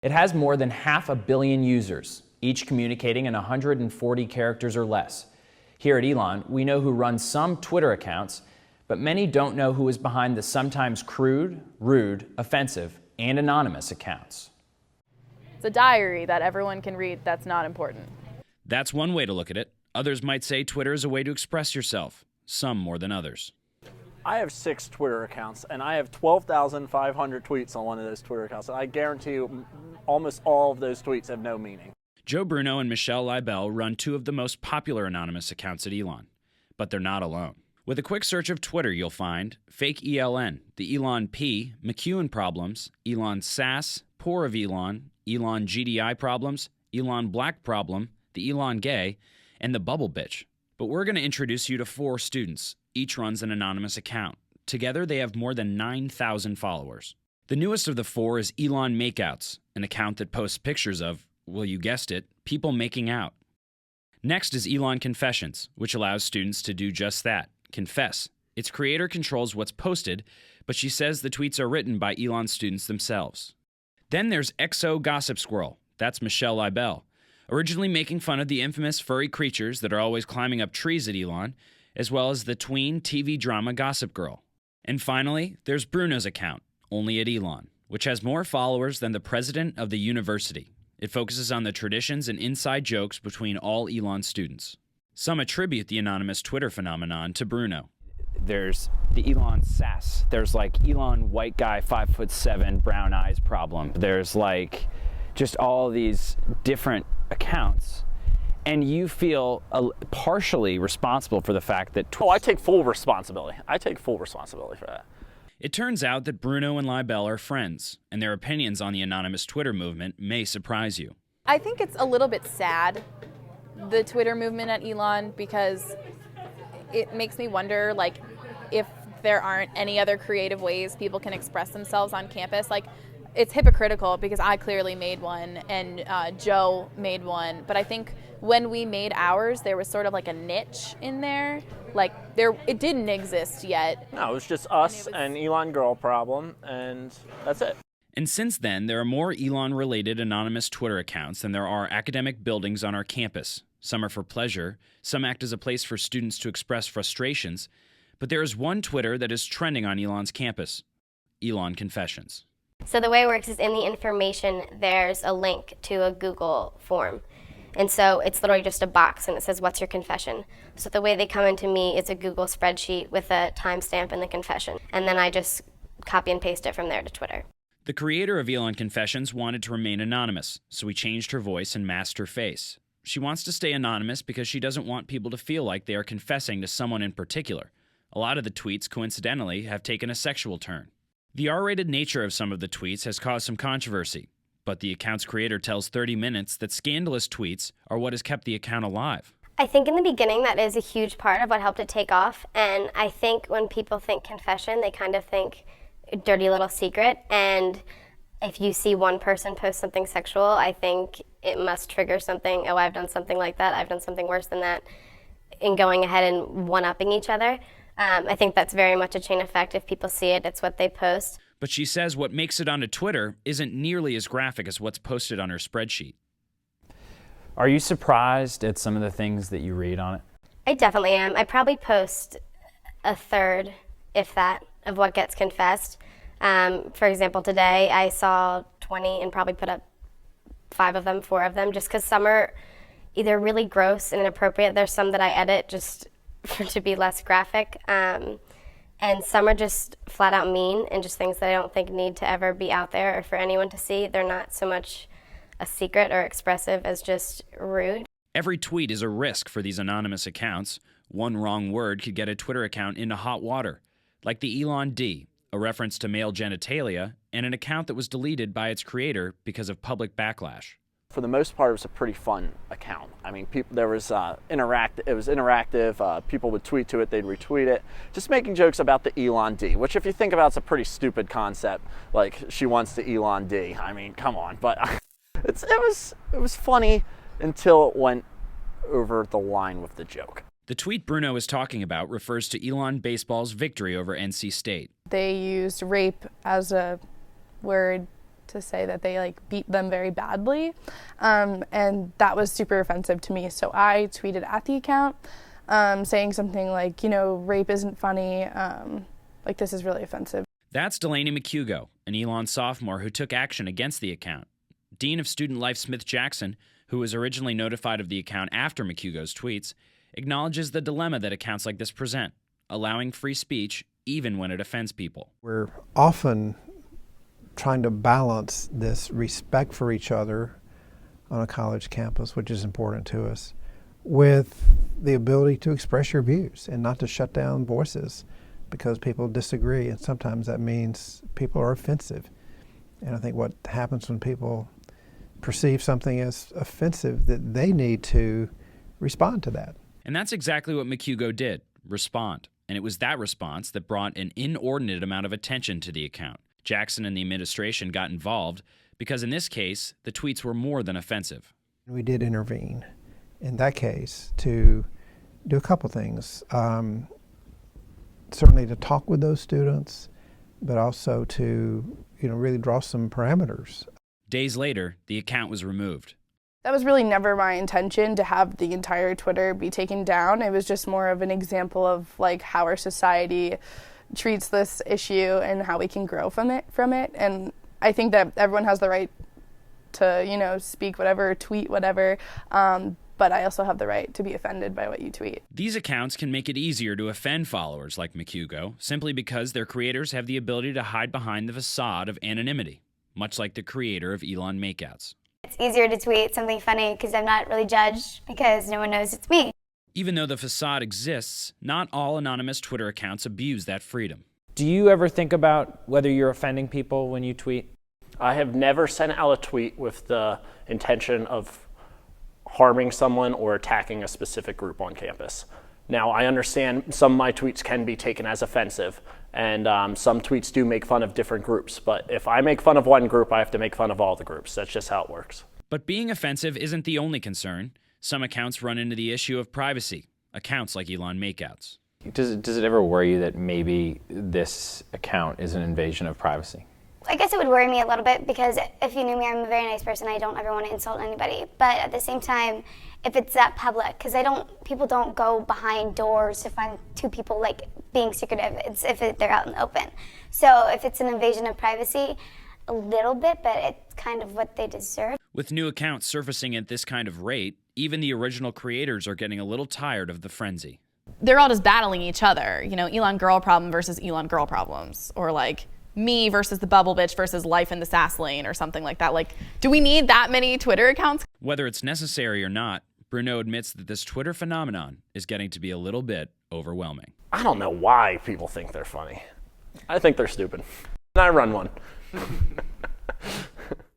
It has more than 500 million users, each communicating in 140 characters or less. Here at Elon, we know who runs some Twitter accounts, but many don't know who is behind the sometimes crude, rude, offensive, and anonymous accounts. It's a diary that everyone can read that's not important. That's one way to look at it. Others might say Twitter is a way to express yourself, some more than others. I have 6 Twitter accounts, and I have 12,500 tweets on one of those Twitter accounts. And I guarantee you almost all of those tweets have no meaning. Joe Bruno and Michelle Leibel run 2 of the most popular anonymous accounts at Elon. But they're not alone. With a quick search of Twitter, you'll find Fake ELN, the Elon P, McEwen Problems, Elon Sass, Poor of Elon, Elon GDI Problems, Elon Black Problem, the Elon Gay, and the Bubble Bitch. But we're going to introduce you to 4 students. Each runs an anonymous account. Together, they have more than 9,000 followers. The newest of the 4 is Elon Makeouts, an account that posts pictures of, well, you guessed it, people making out. Next is Elon Confessions, which allows students to do just that, confess. Its creator controls what's posted, but she says the tweets are written by Elon students themselves. Then there's XO Gossip Squirrel. That's Michelle Leibel, originally making fun of the infamous furry creatures that are always climbing up trees at Elon, as well as the tween TV drama Gossip Girl. And finally, there's Bruno's account, only at Elon, which has more followers than the president of the university. It focuses on the traditions and inside jokes between all Elon students. Some attribute the anonymous Twitter phenomenon to Bruno. There's the Elon Sass. There's like Elon white guy, 5'7", brown eyes problem. There's like just all these different accounts. And you feel partially responsible for the fact that... I take full responsibility. I take full responsibility for that. It turns out that Bruno and Leibel are friends, and their opinions on the anonymous Twitter movement may surprise you. I think it's a little bit sad, the Twitter movement at Elon, because it makes me wonder, like, if there aren't any other creative ways people can express themselves on campus. Like, it's hypocritical because I clearly made one and Joe made one, but I think when we made ours, there was sort of like a niche in there. Like, it didn't exist yet. No, it was just us and Elon Girl Problem, and that's it. And since then, there are more Elon-related anonymous Twitter accounts than there are academic buildings on our campus. Some are for pleasure, some act as a place for students to express frustrations, but there is one Twitter that is trending on Elon's campus, Elon Confessions. So the way it works is in the information, there's a link to a Google form. And so it's literally just a box and it says, what's your confession? So the way they come into me, it's a Google spreadsheet with a timestamp in the confession. And then I just copy and paste it from there to Twitter. The creator of Elon Confessions wanted to remain anonymous, so he changed her voice and masked her face. She wants to stay anonymous because she doesn't want people to feel like they are confessing to someone in particular. A lot of the tweets, coincidentally, have taken a sexual turn. The R-rated nature of some of the tweets has caused some controversy, but the account's creator tells 30 Minutes that scandalous tweets are what has kept the account alive. I think in the beginning that is a huge part of what helped it take off, and I think when people think confession, they kind of think dirty little secret, and if you see one person post something sexual, I think it must trigger something. Oh, I've done something like that, I've done something worse than that, in going ahead and one-upping each other. I think that's very much a chain effect. If people see it, it's what they post. But she says what makes it onto Twitter isn't nearly as graphic as what's posted on her spreadsheet. Are you surprised at some of the things that you read on it? I definitely am. I probably post a third, if that, of what gets confessed. For example, today I saw 20 and probably put up 4 of them, just because some are either really gross and inappropriate. There's some that I edit just to be less graphic, and some are just flat out mean and just things that I don't think need to ever be out there or for anyone to see. They're not so much a secret or expressive as just rude. Every tweet is a risk for these anonymous accounts. One wrong word could get a Twitter account into hot water, like the Elon D, a reference to male genitalia, and an account that was deleted by its creator because of public backlash. For the most part, it was a pretty fun account. I mean, there was it was interactive. People would tweet to it, they'd retweet it, just making jokes about the Elon D, which if you think about, it's a pretty stupid concept. Like, she wants the Elon D. I mean, come on. But it was funny until it went over the line with the joke. The tweet Bruno is talking about refers to Elon baseball's victory over NC State. They used rape as a word to say that they like beat them very badly, and that was super offensive to me. So I tweeted at the account saying something like, rape isn't funny, like this is really offensive. That's Delaney McHugo, an Elon sophomore who took action against the account. Dean of Student Life Smith Jackson, who was originally notified of the account after McHugo's tweets, acknowledges the dilemma that accounts like this present, allowing free speech even when it offends people. We're often trying to balance this respect for each other on a college campus, which is important to us, with the ability to express your views and not to shut down voices because people disagree, and sometimes that means people are offensive. And I think what happens when people perceive something as offensive, that they need to respond to that. And that's exactly what McHugo did, respond. And it was that response that brought an inordinate amount of attention to the account. Jackson and the administration got involved because in this case, the tweets were more than offensive. We did intervene in that case to do a couple things. Certainly to talk with those students, but also to really draw some parameters. Days later, the account was removed. That was really never my intention to have the entire Twitter be taken down. It was just more of an example of like how our society treats this issue and how we can grow from it. And I think that everyone has the right to, speak whatever, tweet whatever, but I also have the right to be offended by what you tweet. These accounts can make it easier to offend followers like McHugo simply because their creators have the ability to hide behind the facade of anonymity, much like the creator of Elon Makeouts. It's easier to tweet something funny because I'm not really judged because no one knows it's me. Even though the facade exists, not all anonymous Twitter accounts abuse that freedom. Do you ever think about whether you're offending people when you tweet? I have never sent out a tweet with the intention of harming someone or attacking a specific group on campus. Now, I understand some of my tweets can be taken as offensive, and some tweets do make fun of different groups. But if I make fun of one group, I have to make fun of all the groups. That's just how it works. But being offensive isn't the only concern. Some accounts run into the issue of privacy, accounts like Elon Makeouts. Does it ever worry you that maybe this account is an invasion of privacy? I guess it would worry me a little bit because if you knew me, I'm a very nice person. I don't ever want to insult anybody. But at the same time, if it's that public, because people don't go behind doors to find two people like being secretive. It's if they're out in the open. So if it's an invasion of privacy, a little bit, but it's kind of what they deserve. With new accounts surfacing at this kind of rate, even the original creators are getting a little tired of the frenzy. They're all just battling each other. Elon girl problem versus Elon girl problems, or like me versus the bubble bitch versus life in the sass lane or something like that. Like, do we need that many Twitter accounts? Whether it's necessary or not, Bruno admits that this Twitter phenomenon is getting to be a little bit overwhelming. I don't know why people think they're funny. I think they're stupid. And I run one.